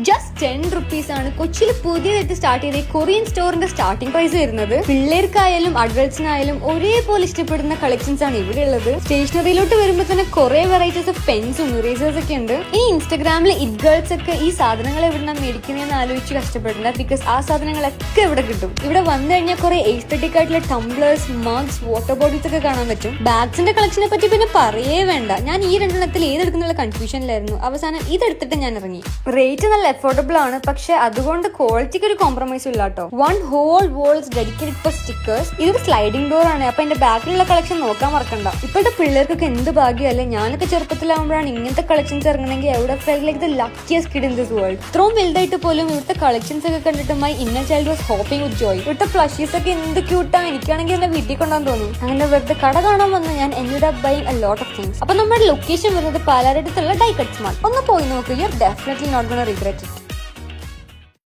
Just 10 rupees ആണ് കൊച്ചിയിൽ പുതിയതായിട്ട് സ്റ്റാർട്ട് ചെയ്ത കൊറിയൻ സ്റ്റോറിന്റെ സ്റ്റാർട്ടിംഗ് പ്രൈസ് വരുന്നത്. പിള്ളേർക്കായാലും അഡൾട്ട്സിനായാലും ഒരേപോലെ ഇഷ്ടപ്പെടുന്ന കളക്ഷൻസ് ആണ് ഇവിടെ ഉള്ളത്. സ്റ്റേഷനറിയിലോട്ട് വരുമ്പോൾ തന്നെ കുറെ വെറൈറ്റീസ് ഓഫ് പെൻസും ഇറേസേഴ്സ് ഒക്കെ ഉണ്ട്. ഈ ഇൻസ്റ്റാഗ്രാമിൽ ഇറ്റ് ഗേൾസ് ഒക്കെ ഈ സാധനങ്ങൾ എവിടെയാണ് മേടിക്കുന്നതെന്ന് ആലോചിച്ച് കഷ്ടപ്പെടില്ല. ബിക്കോസ് ആ സാധനങ്ങളൊക്കെ ഇവിടെ കിട്ടും. ഇവിടെ വന്നു കഴിഞ്ഞാൽ കുറെ എസ്തെറ്റിക് ആയിട്ടുള്ള ടംബ്ലേഴ്സ്, മഗ്സ്, വാട്ടർ ബോട്ടിൽസ് ഒക്കെ കാണാൻ പറ്റും. ബാഗ്സിന്റെ കളക്ഷനെ പറ്റി പിന്നെ പറയേ വേണ്ട. ഞാൻ ഈ രണ്ടെണ്ണത്തിൽ ഏതെടുക്കുന്നുള്ള കൺഫ്യൂഷനിലായിരുന്നു. അവസാനം ഇതെടുത്തിട്ട് ഞാൻ ഇറങ്ങി. റേറ്റ് നല്ല അഫോർഡബിൾ ആണ്, പക്ഷെ അതുകൊണ്ട് ക്വാളിറ്റിക്ക് ഒരു കോംപ്രമൈസും ഇല്ല കേട്ടോ. 1 whole wall is dedicated for stickers. ഇതൊരു സ്ലൈഡിംഗ് ഡോർ ആണ്. അപ്പൊ എന്റെ ബാക്കിലുള്ള കളക്ഷൻ നോക്കാൻ മറക്കണ്ട. ഇപ്പോഴത്തെ പിള്ളേർക്കൊക്കെ എന്ത് ഭാഗ്യമല്ലേ. ഞാനൊക്കെ ചെറുപ്പത്തിലാവുമ്പോഴാണ് ഇങ്ങനത്തെ കളക്ഷൻസ് ഇറങ്ങണമെങ്കിൽ എവിടെ felt like the luckiest kid in this world. ഇത്രയും വലുതായിട്ട് പോലും ഇവിടുത്തെ കളക്ഷൻസ് ഒക്കെ കണ്ടിട്ട് my inner child was hopping with joy. ഇവിടുത്തെ പ്ലഷീസ് ഒക്കെ എന്ത് ക്യൂട്ടാ. എനിക്കാണെങ്കിൽ എന്നെ വീട്ടിൽ കൊണ്ടാൻ തോന്നി. അങ്ങനെ വെറുതെ കട കാണാൻ വന്ന് ഞാൻ ended up buying a lot of things. അപ്പൊ നമ്മുടെ ലൊക്കേഷൻ വരുന്നത് പാലാരടുത്തുള്ള ഡൈക്കട്ട് സ്മാർട്ട്. ഒന്ന് പോയി നോക്കുക. You are definitely not gonna regret it.